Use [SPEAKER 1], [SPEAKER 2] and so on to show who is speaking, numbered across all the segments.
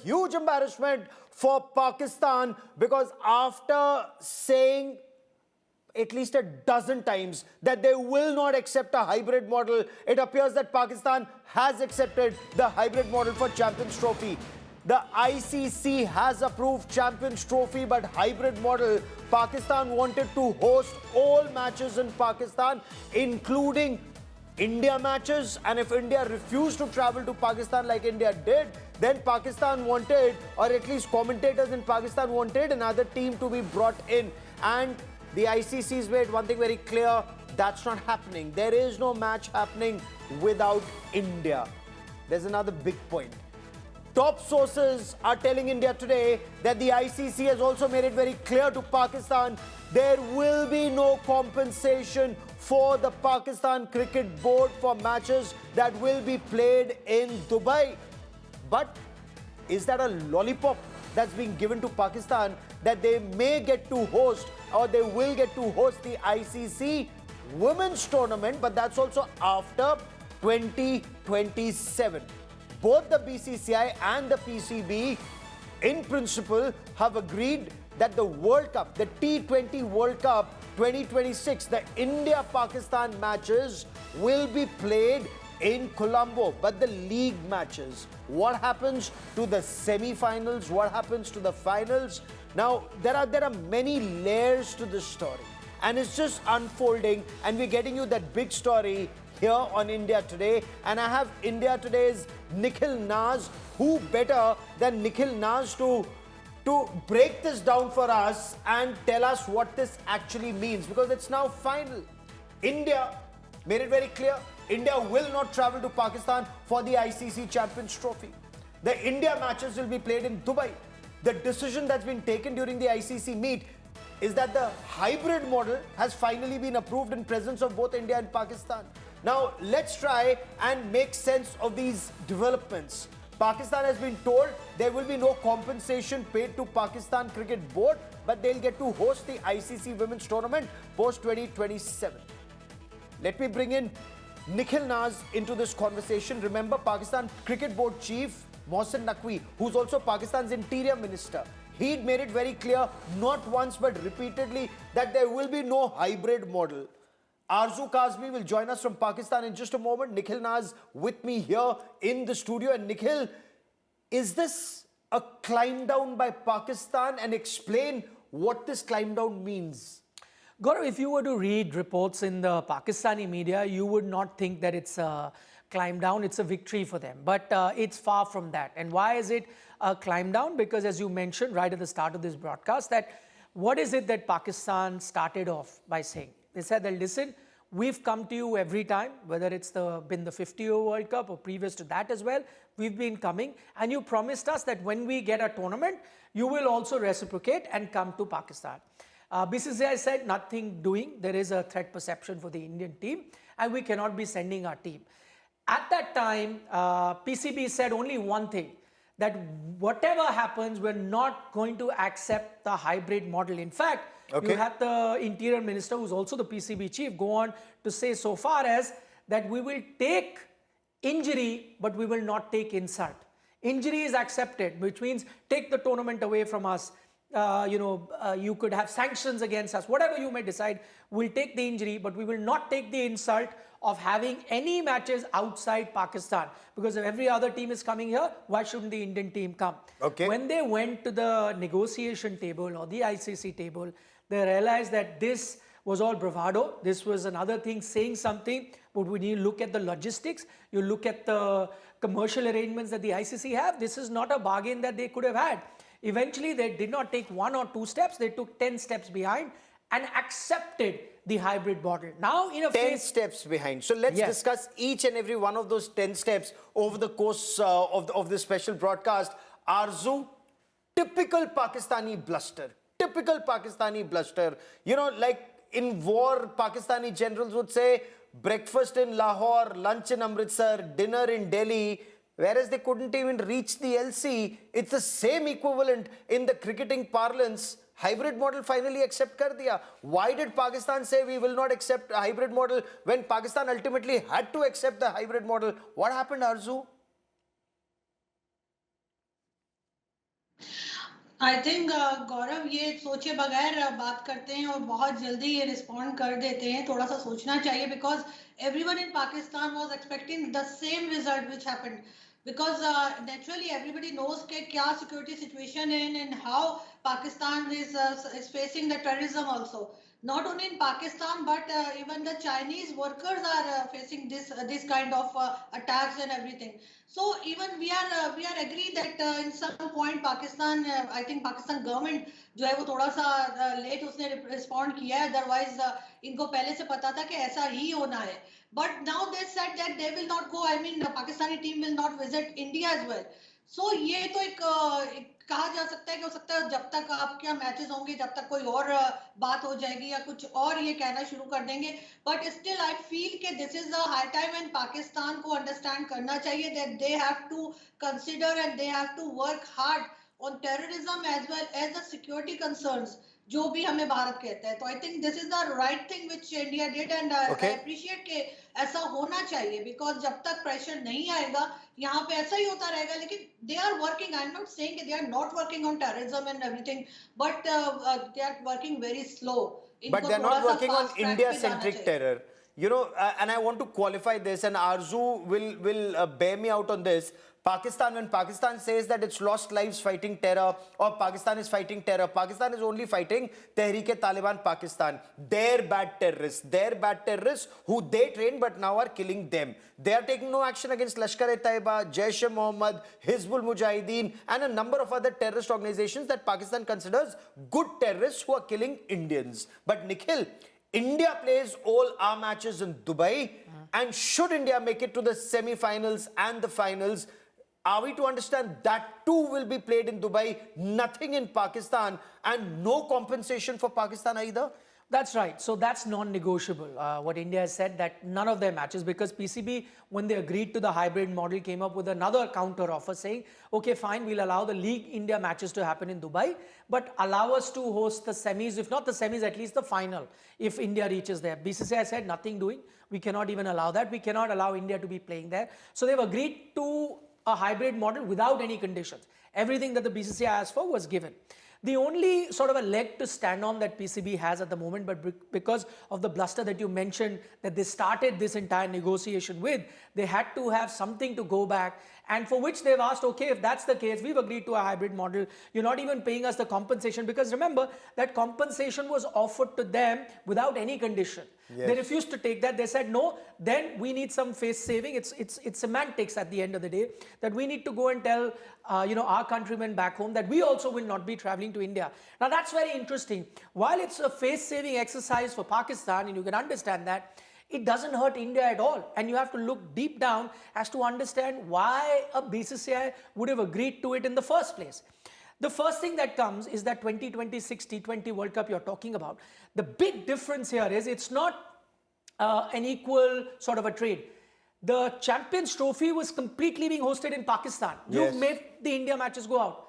[SPEAKER 1] huge embarrassment for Pakistan, because after saying at least a dozen times that they will not accept a hybrid model, it appears that Pakistan has accepted the hybrid model for Champions Trophy. The ICC has approved Champions Trophy, but hybrid model. Pakistan wanted to host all matches in Pakistan, including India matches, and if India refused to travel to Pakistan like India did, then Pakistan wanted, or at least commentators in Pakistan wanted, another team to be brought in. And the ICC's made one thing very clear: that's not happening. There is no match happening without India. There's another big point. Top sources are telling India today that the ICC has also made it very clear to Pakistan there will be no compensation for the Pakistan Cricket Board for matches that will be played in Dubai. But is that a lollipop that's being given to Pakistan, that they may get to host, or they will get to host the ICC women's tournament, but that's also after 2027. Both the BCCI and the PCB, in principle, have agreed that the World Cup, the T20 World Cup 2026, the India-Pakistan matches will be played in Colombo. But the league matches, what happens to the semi-finals? What happens to the finals? Now, there are many layers to this story, and it's just unfolding, and we're getting you that big story here on India Today. And I have India Today's Nikhil Naz. Who better than Nikhil Naz to break this down for us and tell us what this actually means, because it's now final. India made it very clear, India will not travel to Pakistan for the ICC Champions Trophy. The India matches will be played in Dubai. The decision that's been taken during the ICC meet is that the hybrid model has finally been approved in presence of both India and Pakistan. Now, let's try and make sense of these developments. Pakistan has been told there will be no compensation paid to Pakistan Cricket Board, but they'll get to host the ICC Women's Tournament post 2027. Let me bring in Nikhil Naz into this conversation. Remember, Pakistan Cricket Board Chief Mohsin Naqvi, who's also Pakistan's Interior Minister, he'd made it very clear, not once but repeatedly, that there will be no hybrid model. Arzu Kazmi will join us from Pakistan in just a moment. Nikhil Naz with me here in the studio. And Nikhil, is this a climb down by Pakistan? And explain what this climb down means.
[SPEAKER 2] Gaurav, if you were to read reports in the Pakistani media, you would not think that it's a climb down, it's a victory for them. But it's far from that. And why is it a climb down? Because as you mentioned right at the start of this broadcast, that what is it that Pakistan started off by saying? They said that, listen, we've come to you every time, whether it's been the 50-year World Cup or previous to that as well, we've been coming, and you promised us that when we get a tournament, you will also reciprocate and come to Pakistan. BCCI said nothing doing. There is a threat perception for the Indian team, and we cannot be sending our team. At that time, PCB said only one thing, that whatever happens, we're not going to accept the hybrid model. In fact, you had the Interior Minister, who's also the PCB chief, go on to say so far as that we will take injury, but we will not take insult. Injury is accepted, which means take the tournament away from us. You could have sanctions against us. Whatever you may decide, we'll take the injury, but we will not take the insult of having any matches outside Pakistan. Because if every other team is coming here, why shouldn't the Indian team come? When they went to the negotiation table or the ICC table, they realized that this was all bravado. This was another thing saying something, but when you look at the logistics, you look at the commercial arrangements that the ICC have, this is not a bargain that they could have had. Eventually, they did not take 1 or 2 steps, they took 10 steps behind and accepted the hybrid model. Now, in a
[SPEAKER 1] 10 steps behind. So let's discuss each and every one of those 10 steps over the course of this special broadcast. Arzu, typical Pakistani bluster. Typical Pakistani bluster. You know, like in war, Pakistani generals would say, breakfast in Lahore, lunch in Amritsar, dinner in Delhi, whereas they couldn't even reach the LC. It's the same equivalent in the cricketing parlance. Hybrid model finally accept kar diya. Why did Pakistan say we will not accept a hybrid model when Pakistan ultimately had to accept the hybrid model? What happened, Arzu?
[SPEAKER 3] I think Gaurav ये सोचे बगैर बात करते हैं और बहुत जल्दी ये रिस्पॉन्ड कर देते हैं. थोड़ा सा सोचना चाहिए because everyone in Pakistan was expecting the same result which happened because naturally everybody knows कि क्या security situation है and how Pakistan is facing the terrorism also. Not only in Pakistan but even the Chinese workers are facing this kind of attacks and everything. So even we are agree that in some point Pakistan I think Pakistan government जो है वो थोड़ा सा late उसने respond किया है. Otherwise इनको पहले से पता था कि ऐसा ही होना है. But now they said that they will not go. I mean, the Pakistani team will not visit India as well. So ये तो एक कहा जा सकता है कि हो सकता है जब तक आपके यहाँ मैचेस होंगे जब तक कोई और बात हो जाएगी या कुछ और ये कहना शुरू कर देंगे. बट स्टिल आई फील कि this is a high time and Pakistan को अंडरस्टैंड करना चाहिए that they have to consider and they have to work hard on terrorism as well as the security concerns जो भी हमें भारत कहता है. तो I think this is the right thing which India did and I appreciate के ऐसा होना चाहिए बिकॉज जब तक प्रेशर नहीं आएगा यहाँ पे ऐसा ही होता रहेगा. लेकिन they are working. I am not saying they are not working on terrorism and everything but they are working very slow.
[SPEAKER 1] But they're not working on India-centric terror. You know, and I want to qualify this, and Arzu will bear me out on this. Pakistan, when Pakistan says that it's lost lives fighting terror, or Pakistan is fighting terror, Pakistan is only fighting Tehreek-e-Taliban Pakistan. Their bad terrorists who they train but now are killing them. They are taking no action against Lashkar-e-Taiba, Jaish-e-Mohammed, Hizbul Mujahideen, and a number of other terrorist organizations that Pakistan considers good terrorists who are killing Indians. But Nikhil, India plays all our matches in Dubai, and should India make it to the semi-finals and the finals, are we to understand that too will be played in Dubai, nothing in Pakistan, and no compensation for Pakistan either?
[SPEAKER 2] That's right. So that's non-negotiable. What India has said that none of their matches, because PCB, when they agreed to the hybrid model, came up with another counter offer saying, okay, fine, we'll allow the League India matches to happen in Dubai, but allow us to host the semis, if not the semis, at least the final, if India reaches there. BCCI said nothing doing. We cannot even allow that. We cannot allow India to be playing there. So they've agreed to a hybrid model without any conditions. Everything that the BCCI asked for was given. The only sort of a leg to stand on that PCB has at the moment, but because of the bluster that you mentioned that they started this entire negotiation with, they had to have something to go back, and for which they've asked, okay, if that's the case, we've agreed to a hybrid model. You're not even paying us the compensation, because remember that compensation was offered to them without any condition. Yes. They refused to take that. They said, no, then we need some face saving. It's semantics at the end of the day, that we need to go and tell our countrymen back home that we also will not be traveling to India. Now that's very interesting. While it's a face saving exercise for Pakistan, and you can understand that, it doesn't hurt India at all. And you have to look deep down as to understand why a BCCI would have agreed to it in the first place. The first thing that comes is that 2026 T20 World Cup you're talking about. The big difference here is it's not an equal sort of a trade. The Champions Trophy was completely being hosted in Pakistan.
[SPEAKER 1] Yes.
[SPEAKER 2] You've made the India matches go out.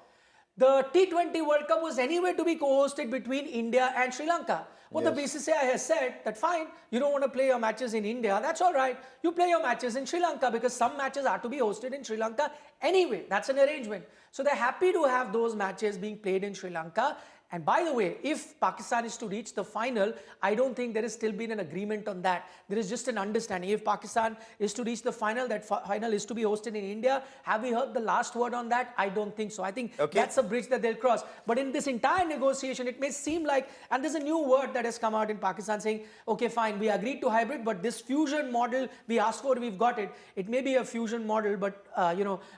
[SPEAKER 2] The T20 World Cup was anyway to be co-hosted between India and Sri Lanka. Well, yes. The BCCI has said that fine, you don't want to play your matches in India, that's all right. You play your matches in Sri Lanka, because some matches are to be hosted in Sri Lanka anyway. That's an arrangement. So they're happy to have those matches being played in Sri Lanka. And by the way, if Pakistan is to reach the final, I don't think there has still been an agreement on that. There is just an understanding. If Pakistan is to reach the final, that final is to be hosted in India. Have we heard the last word on that? I don't think so. I think that's a bridge that they'll cross. But in this entire negotiation, it may seem like, and there's a new word that has come out in Pakistan saying, okay, fine, we agreed to hybrid, but this fusion model we asked for, we've got it. It may be a fusion model, but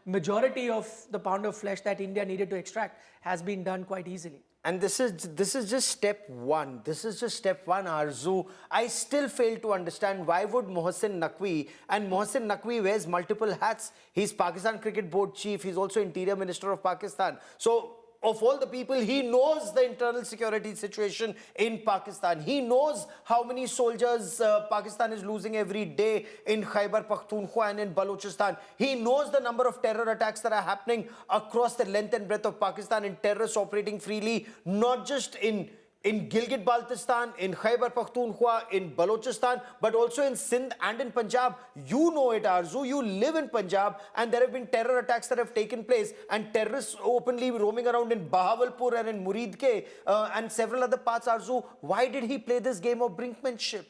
[SPEAKER 2] majority of the pound of flesh that India needed to extract has been done quite easily.
[SPEAKER 1] And this is just step one. This is just step one, Arzu. I still fail to understand why would Mohsin Naqvi, and Mohsin Naqvi wears multiple hats. He's Pakistan Cricket Board Chief. He's also Interior Minister of Pakistan. So of all the people, he knows the internal security situation in Pakistan. He knows how many soldiers Pakistan is losing every day in Khyber Pakhtunkhwa and in Balochistan. He knows the number of terror attacks that are happening across the length and breadth of Pakistan, and terrorists operating freely, not just in in Gilgit-Baltistan, in Khyber Pakhtunkhwa, in Balochistan, but also in Sindh and in Punjab. You know it, Arzu. You live in Punjab, and there have been terror attacks that have taken place, and terrorists openly roaming around in Bahawalpur and in Muridke and several other parts, Arzu. Why did he play this game of brinkmanship?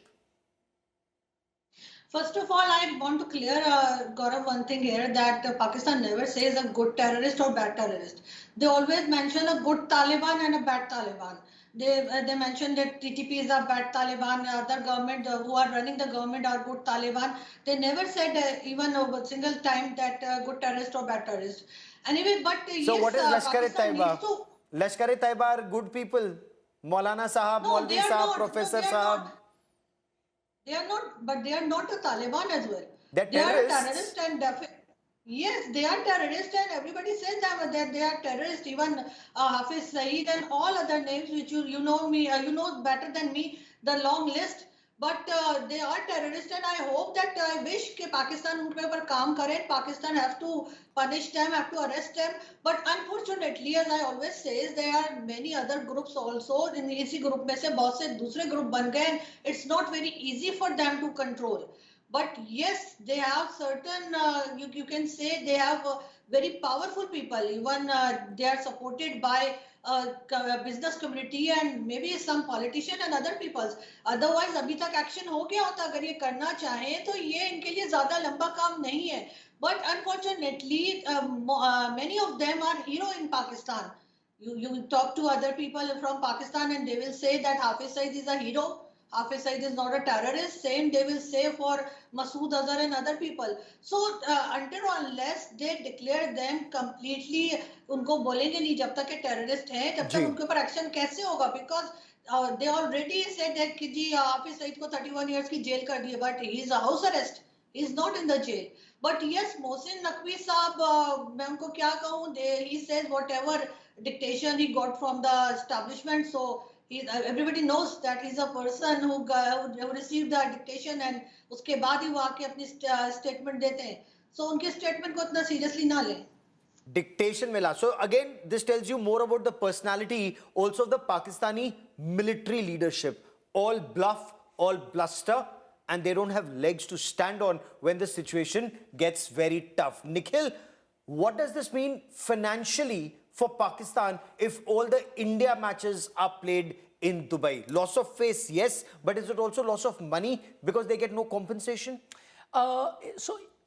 [SPEAKER 3] First of all, I want to clear, Gaurav, one thing here, that Pakistan never says a good terrorist or bad terrorist. They always mention a good Taliban and a bad Taliban. They mention that TTP is a bad Taliban, other government who are running the government are good Taliban. They never said even a single time that good terrorist or bad terrorist. Anyway, but
[SPEAKER 1] So
[SPEAKER 3] yes,
[SPEAKER 1] what is
[SPEAKER 3] Pakistan
[SPEAKER 1] Lashkar-e-Taiba?
[SPEAKER 3] needs to.
[SPEAKER 1] Lashkar-e-Taiba are good people. Maulana Sahab,
[SPEAKER 3] No, they
[SPEAKER 1] Maulvi
[SPEAKER 3] are
[SPEAKER 1] Sahab,
[SPEAKER 3] not.
[SPEAKER 1] Professor
[SPEAKER 3] No, they are
[SPEAKER 1] Sahab.
[SPEAKER 3] not. They are not, but they are not a Taliban as well.
[SPEAKER 1] They're
[SPEAKER 3] They are a
[SPEAKER 1] terrorists.
[SPEAKER 3] terrorist and yes, they are terrorists and everybody says that they are terrorists. Even Hafiz Saeed and all other names which you know me, you know better than me, the long list. But they are terrorists and I hope that I wish that Pakistan उन पे ऊपर काम करे. Pakistan have to punish them, have to arrest them. But unfortunately, as I always say, there are many other groups also. In इसी group में से बहुत से दूसरे group बन गए. It's not very easy for them to control. But yes, they have certain, you can say they have very powerful people. Even they are supported by business community and maybe some politician and other peoples. Otherwise, अभी तक action हो गया होता. अगर ये करना चाहें तो ये इनके लिए ज़्यादा लंबा काम नहीं है. But unfortunately, many of them are hero in Pakistan. You talk to other people from Pakistan and they will say that Hafiz Saeed is a hero. Hafiz Saeed is not a terrorist. Same they will say for Masood Azhar and other people. So until or unless they declare them completely, उनको बोलेंगे नहीं जब तक ये terrorist हैं, तब तक उनके ऊपर action कैसे होगा? Because they already said that कि जी Hafiz Saeed को 31 years की jail कर दिए, but he is a house arrest. He is not in the jail. But yes, Mohsin Naqvi साहब, मैं उनको क्या कहूँ? He says whatever dictation he got from the establishment. So everybody knows that he's a person who received the dictation and उसके बाद ही वो आके अपनी statement देते हैं. So उनके statement को इतना seriously ना लें.
[SPEAKER 1] Dictation mila. So again, this tells you more about the personality also of the Pakistani military leadership. All bluff, all bluster, and they don't have legs to stand on when the situation gets very tough. Nikhil, what does this mean financially for Pakistan if all the India matches are played in Dubai? Loss of face, yes, but is it also loss of money because they get no compensation?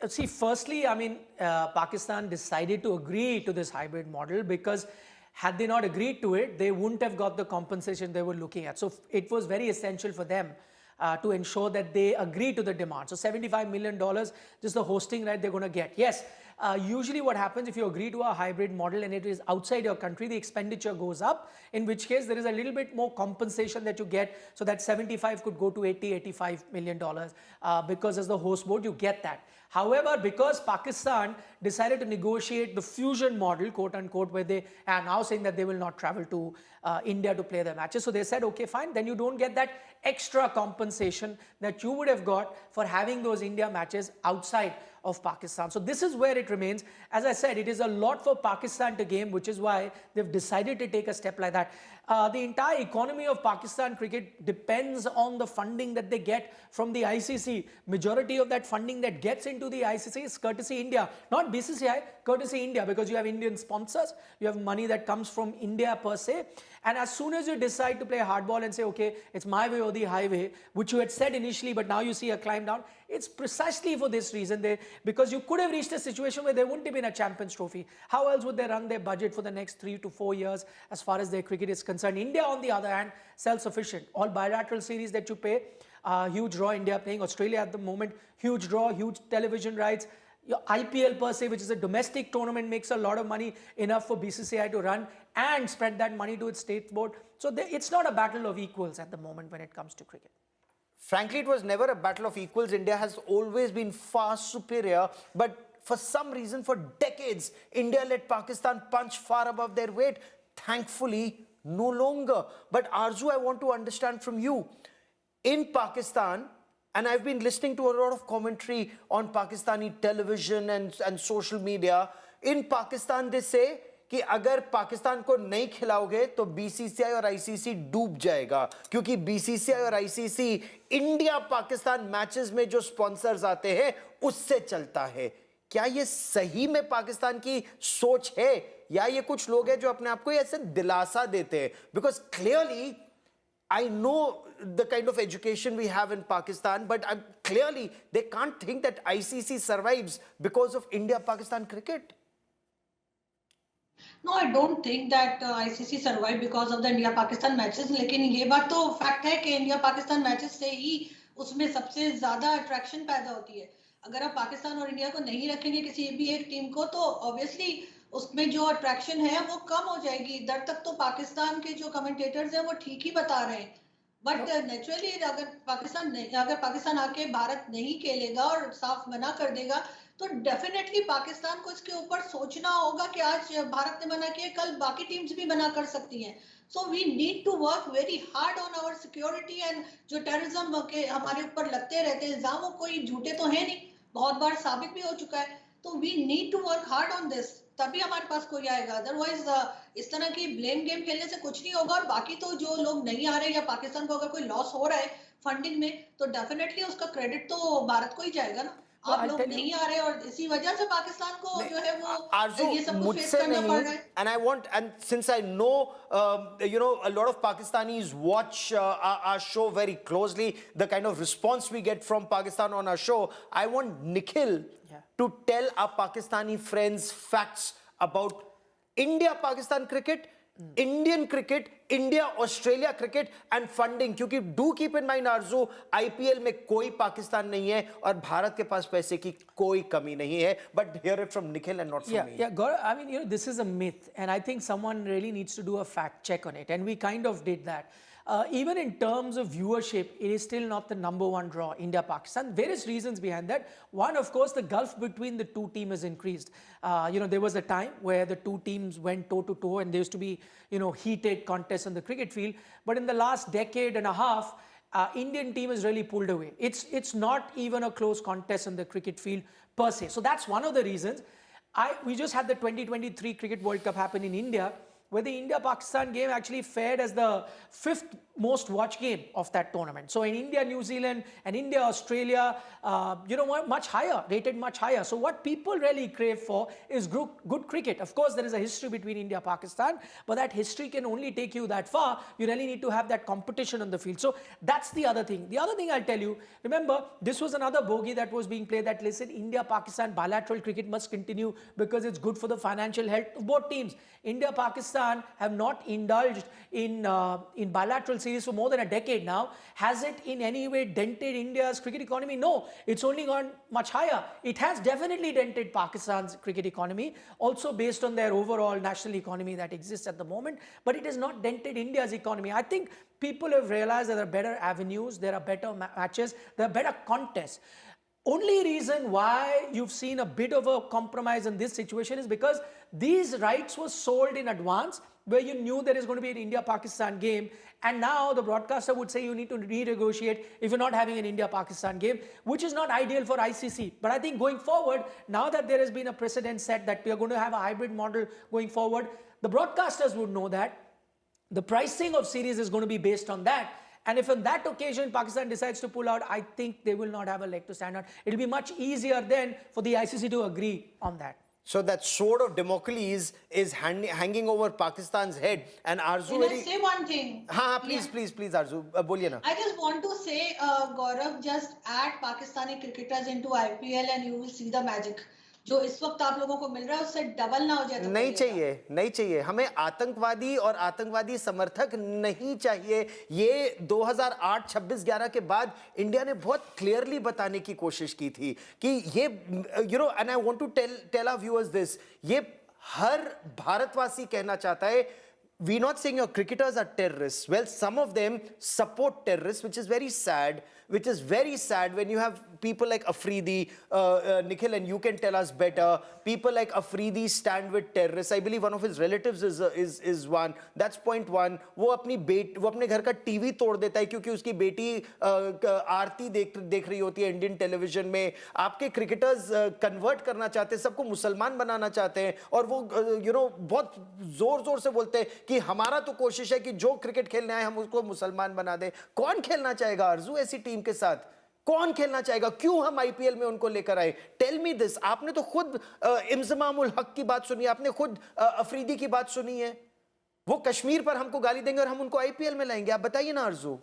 [SPEAKER 2] See, firstly, I mean, Pakistan decided to agree to this hybrid model because had they not agreed to it, they wouldn't have got the compensation they were looking at. So it was very essential for them to ensure that they agree to the demand. So $75 million, just the hosting right they're going to get. Yes, usually what happens if you agree to a hybrid model and it is outside your country, the expenditure goes up, in which case there is a little bit more compensation that you get. So that 75 could go to 80, $85 million because as the host board, you get that. However, because Pakistan decided to negotiate the fusion model, quote unquote, where they are now saying that they will not travel to India to play their matches. So they said, okay, fine, then you don't get that extra compensation that you would have got for having those India matches outside of Pakistan. So this is where it remains. As I said, it is a lot for Pakistan to gain, which is why they've decided to take a step like that. The entire economy of Pakistan cricket depends on the funding that they get from the ICC. Majority of that funding that gets into the ICC is courtesy India, not BCCI, courtesy India, because you have Indian sponsors, you have money that comes from India per se. And as soon as you decide to play hardball and say, okay, it's my way or the highway, which you had said initially, but now you see a climb down, it's precisely for this reason, because you could have reached a situation where there wouldn't have been a Champions Trophy. How else would they run their budget for the next 3 to 4 years as far as their cricket is concerned? India, on the other hand, self-sufficient. All bilateral series that you pay, huge draw, India playing Australia at the moment, huge draw, huge television rights. Your IPL per se, which is a domestic tournament, makes a lot of money, enough for BCCI to run and spread that money to its state board. So it's not a battle of equals at the moment when it comes to cricket.
[SPEAKER 1] Frankly, it was never a battle of equals. India has always been far superior, but for some reason, for decades, India let Pakistan punch far above their weight. Thankfully, no longer. But Arzu, I want to understand from you. In Pakistan, and I've been listening to a lot of commentary on Pakistani television and social media. In Pakistan, they say कि अगर पाकिस्तान को नहीं खिलाओगे तो BCCI और ICC डूब जाएगा, क्योंकि बीसीसीआई और आईसीसी इंडिया पाकिस्तान मैचेस में जो स्पॉन्सर्स आते हैं उससे चलता है। क्या ये सही में पाकिस्तान की सोच है, या ये कुछ लोग हैं जो अपने आप को ऐसे दिलासा देते हैं? Because clearly I know the kind of education we have in Pakistan, but clearly they can't think that ICC survives because of India-Pakistan cricket.
[SPEAKER 3] No, I don't think that ICC survived because of the India-Pakistan matches. लेकिन ये बात तो fact है कि India-Pakistan matches से ही उसमें सबसे ज्यादा अट्रैक्शन पैदा होती है। अगर आप पाकिस्तान और इंडिया को नहीं रखेंगे किसी भी एक टीम को, तो ऑब्वियसली उसमें जो अट्रैक्शन है वो कम हो जाएगी। इधर तक तो पाकिस्तान के जो कमेंटेटर्स हैं वो ठीक ही बता रहे हैं, बट नेचुरली अगर पाकिस्तान आके भारत नहीं खेलेगा और साफ मना कर देगा, तो डेफिनेटली पाकिस्तान को इसके ऊपर सोचना होगा कि आज भारत ने मना किया, कल बाकी टीम्स भी मना कर सकती हैं। So we need to work very hard on our security. And जो टेररिज्म के हमारे ऊपर लगते रहते हैं इल्जाम, वो कोई झूठे तो है नहीं, बहुत बार साबित भी हो चुका है। तो we need to work hard on this, तभी हमारे पास कोई आएगा। अदरवाइज इस तरह की ब्लेम गेम खेलने से कुछ नहीं होगा। और बाकी तो जो लोग नहीं आ रहे, या पाकिस्तान को अगर कोई लॉस हो रहा है फंडिंग में, तो डेफिनेटली उसका क्रेडिट तो भारत को ही जाएगा ना। आप लोग नहीं आ रहे और इसी वजह से पाकिस्तान को जो है वो ये सब कुछ फेस करना पड़ रहा है।
[SPEAKER 1] And since I know a lot of Pakistanis watch our show very closely, the kind of response we get from Pakistan on our show, I want Nikhil to tell our Pakistani friends facts about India-Pakistan cricket, Indian cricket, India-Australia cricket and funding. क्योंकि do keep in mind Aarzoo, IPL में कोई पाकिस्तान नहीं है और भारत के पास पैसे की कोई कमी नहीं है. But hear it from Nikhil and not from me.
[SPEAKER 2] Yeah, Gaurav, I mean, this is a myth, and I think someone really needs to do a fact check on it, and we kind of did that. Even in terms of viewership, it is still not the #1 draw, India-Pakistan. Various reasons behind that. One, of course, the gulf between the two teams has increased. There was a time where the two teams went toe-to-toe, and there used to be, heated contests on the cricket field. But in the last decade and a half, Indian team has really pulled away. It's not even a close contest on the cricket field per se. So that's one of the reasons. We just had the 2023 Cricket World Cup happen in India, where the India-Pakistan game actually fared as the 5th most watched game of that tournament. So in India, New Zealand and India, Australia, much higher, rated much higher. So what people really crave for is good cricket. Of course, there is a history between India and Pakistan, but that history can only take you that far. You really need to have that competition on the field. So that's the other thing. The other thing I'll tell you, remember, this was another bogey that was being played, that listen, India-Pakistan bilateral cricket must continue because it's good for the financial health of both teams. India-Pakistan have not indulged in bilateral series for more than a decade now. Has it in any way dented India's cricket economy? No, it's only gone much higher. It has definitely dented Pakistan's cricket economy, also based on their overall national economy that exists at the moment, but it has not dented India's economy. I think people have realized that there are better avenues, there are better matches, there are better contests. Only reason why you've seen a bit of a compromise in this situation is because these rights were sold in advance, where you knew there is going to be an India-Pakistan game, and now the broadcaster would say you need to renegotiate if you're not having an India-Pakistan game, which is not ideal for ICC. But I think going forward, now that there has been a precedent set that we are going to have a hybrid model going forward, the broadcasters would know that the pricing of series is going to be based on that. And if on that occasion Pakistan decides to pull out, I think they will not have a leg to stand on. It'll be much easier then for the ICC to agree on that.
[SPEAKER 1] So that sword of Damocles is hanging over Pakistan's head. And Arzu,
[SPEAKER 3] Can I say one thing?
[SPEAKER 1] Please, Arzu, boliye na.
[SPEAKER 3] I just want to say, Gaurav, just add Pakistani cricketers into IPL and you will see the magic. जो इस वक्त आप लोगों को मिल रहा है उससे double ना हो जाए तो
[SPEAKER 1] नहीं चाहिए हमें आतंकवादी और आतंकवादी समर्थक नहीं चाहिए। ये 2008 26 11 के बाद इंडिया ने बहुत क्लियरली बताने की कोशिश की थी कि ये and I want to tell our viewers this, ये हर भारतवासी कहना चाहता है, we're not saying your cricketers are terrorists. Well, some of them support terrorists, which is very sad when you have people like Afridi, Nikhil, and you can tell us better. People like Afridi stand with terrorists. I believe one of his relatives is one. That's point one. वो अपने घर का TV तोड़ देता है क्योंकि उसकी बेटी आरती देख रही होती है इंडियन टेलीविजन में. आपके क्रिकेटर्स कन्वर्ट करना चाहते हैं, सबको मुसलमान बनाना चाहते हैं, और वो बहुत जोर से बोलते हैं कि हमारा तो कोशिश है कि जो क्रिकेट खेलने आए हम उसको मुसलमान बना दें. कौन खेलना चाहेगा आरजू ऐसी टीम के साथ? कौन खेलना चाहेगा? क्यों हम आईपीएल में उनको लेकर आए? Tell me this. आपने तो खुद इंजमामुल हक की बात सुनी, आपने खुद अफरीदी की बात सुनी है. वो कश्मीर पर हमको गाली देंगे और हम उनको आईपीएल में लाएंगे. आप बताइए ना आरजू.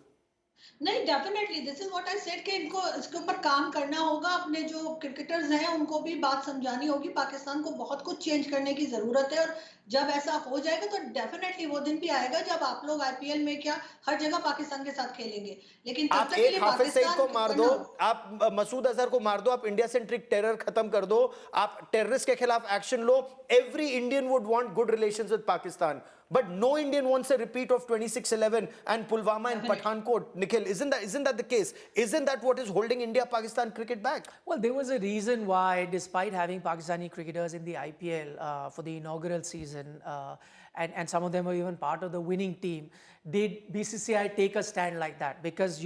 [SPEAKER 3] नहीं, definitely this is what I said कि इनको इसके ऊपर काम करना होगा. अपने जो क्रिकेटर्स हैं उनको भी बात समझानी होगी. पाकिस्तान को बहुत कुछ चेंज करने की जरूरत है, और जब ऐसा हो जाएगा तो डेफिनेटली वो दिन भी आएगा जब आप लोग आईपीएल में क्या हर जगह पाकिस्तान के साथ खेलेंगे. लेकिन तब
[SPEAKER 1] आप
[SPEAKER 3] तक के लिए
[SPEAKER 1] एक हाफिज सईद को मार दो,
[SPEAKER 3] पाकिस्तान
[SPEAKER 1] आप मसूद अजहर को मार दो, आप इंडिया सेंट्रिक टेरर खत्म कर दो, आप टेररिस्ट के खिलाफ action low. Every Indian would want good relations with Pakistan. But no Indian wants a repeat of 26/11 and Pulwama and Pathankot. Nikhil, isn't that the case? Isn't that what is holding India-Pakistan cricket back?
[SPEAKER 2] Well, there was a reason why, despite having Pakistani cricketers in the IPL for the inaugural season, and some of them were even part of the winning team, did BCCI take a stand like that? Because,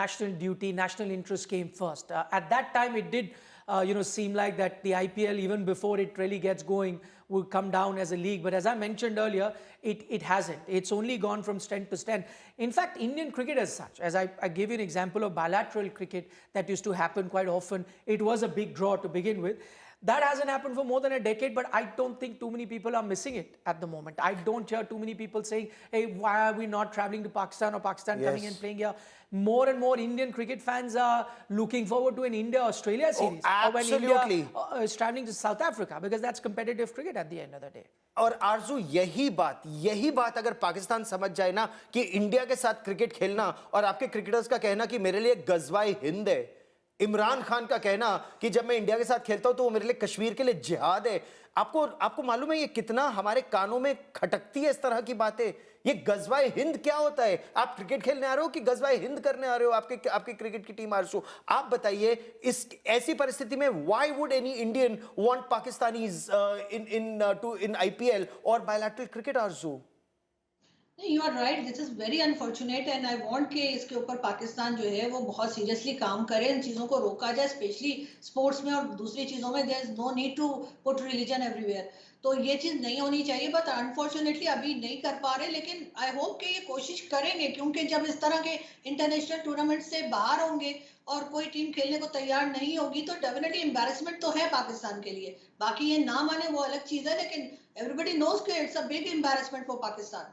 [SPEAKER 2] national duty, national interest came first. At that time, it did, seem like that the IPL, even before it really gets going, will come down as a league. But as I mentioned earlier, it hasn't. It's only gone from strength to strength. In fact, Indian cricket as such, as I gave you an example of bilateral cricket that used to happen quite often, it was a big draw to begin with. That hasn't happened for more than a decade, but I don't think too many people are missing it at the moment. I don't hear too many people saying, hey, why are we not traveling to Pakistan, or Pakistan coming and playing here? More and more Indian cricket fans are looking forward to an India-Australia series. Or when India is traveling to South Africa, because that's competitive cricket at the end of the day.
[SPEAKER 1] और आरजू यही बात अगर पाकिस्तान समझ जाए ना कि India के साथ क्रिकेट खेलना, और आपके क्रिकेटर्स का कहना कि मेरे लिए गजवाए हिंद है, इमरान खान का कहना कि जब मैं इंडिया के साथ खेलता हूं तो वो मेरे लिए कश्मीर के लिए जिहाद है. आपको मालूम है ये कितना हमारे कानों में खटकती है इस तरह की बातें? ये गजवाए हिंद क्या होता है? आप क्रिकेट खेलने आ रहे हो कि गजवाए हिंद करने आ रहे हो आपके क्रिकेट की टीम आरसू? आप बताइए, इस ऐसी परिस्थिति में why would any Indian want Pakistanis in IPL और bilateral cricket Arzu?
[SPEAKER 3] You are right, this is very unfortunate, and I want कि इसके ऊपर पाकिस्तान जो है वो बहुत सीरियसली काम करे, इन चीज़ों को रोका जाए, स्पेशली स्पोर्ट्स में और दूसरी चीज़ों में. There is no need to put religion everywhere. तो ये चीज़ नहीं होनी चाहिए, बट अनफॉर्चुनेटली अभी नहीं कर पा रहे. लेकिन आई होप कि ये कोशिश करेंगे, क्योंकि जब इस तरह के इंटरनेशनल टूर्नामेंट से बाहर होंगे और कोई टीम खेलने को तैयार नहीं होगी तो डेफिनेटली एम्बैरेसमेंट तो है पाकिस्तान के लिए. बाकी ये ना माने वो अलग चीज़ है, लेकिन एवरीबडी नोज कि it's a big embarrassment for Pakistan.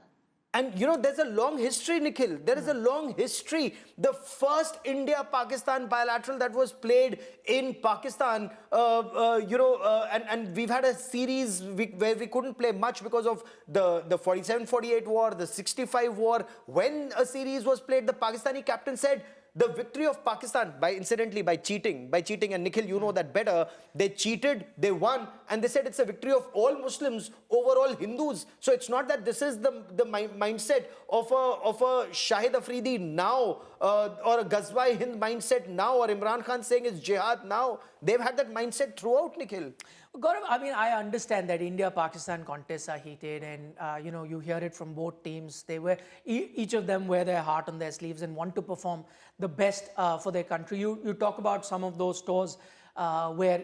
[SPEAKER 1] And there's a long history, Nikhil. There is a long history. The first India-Pakistan bilateral that was played in Pakistan, and we've had a series where we couldn't play much because of the 47-48 war, the 65 war. When a series was played, the Pakistani captain said, the victory of Pakistan by cheating, and Nikhil, you know that better. They cheated, they won, and they said it's a victory of all Muslims over all Hindus. So it's not that this is the mindset of a Shahid Afridi now, or a Ghazwa Hind mindset now, or Imran Khan saying it's jihad now. They've had that mindset throughout, Nikhil.
[SPEAKER 2] Gaurav, I mean, I understand that India-Pakistan contests are heated, and you hear it from both teams. They were each of them wear their heart on their sleeves and want to perform the best for their country. You talk about some of those tours where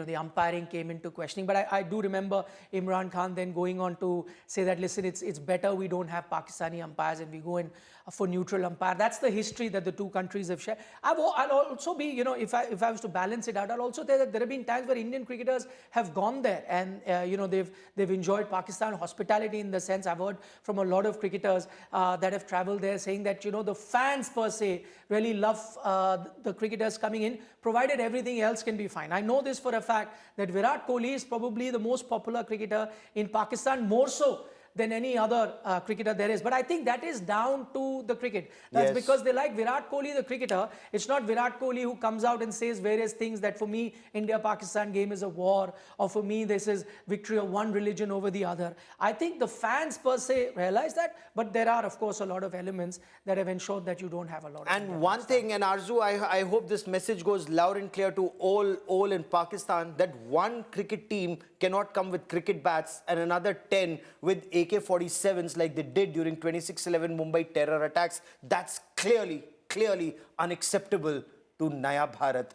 [SPEAKER 2] the umpiring came into questioning, but I do remember Imran Khan then going on to say that, listen, it's better we don't have Pakistani umpires and we go in for neutral umpire. That's the history that the two countries have shared. I'll also be, if I was to balance it out, I'll also say that there have been times where Indian cricketers have gone there and they've enjoyed Pakistan hospitality, in the sense I've heard from a lot of cricketers that have traveled there saying that the fans per se really love the cricketers coming in, provided everything else can be fine. I know this for a fact that Virat Kohli is probably the most popular cricketer in Pakistan, more so than any other cricketer there is. But I think that is down to the cricket. That's
[SPEAKER 1] Yes.
[SPEAKER 2] because they like Virat Kohli, the cricketer. It's not Virat Kohli who comes out and says various things that for me, India-Pakistan game is a war, or for me, this is victory of one religion over the other. I think the fans per se realize that, but there are, of course, a lot of elements that have ensured that you don't have a lot of
[SPEAKER 1] And one thing, and Arzu, I hope this message goes loud and clear to all in Pakistan, that one cricket team cannot come with cricket bats and another 10 with AK-47s like they did during 26/11 Mumbai terror attacks. That's clearly unacceptable to Naya Bharat.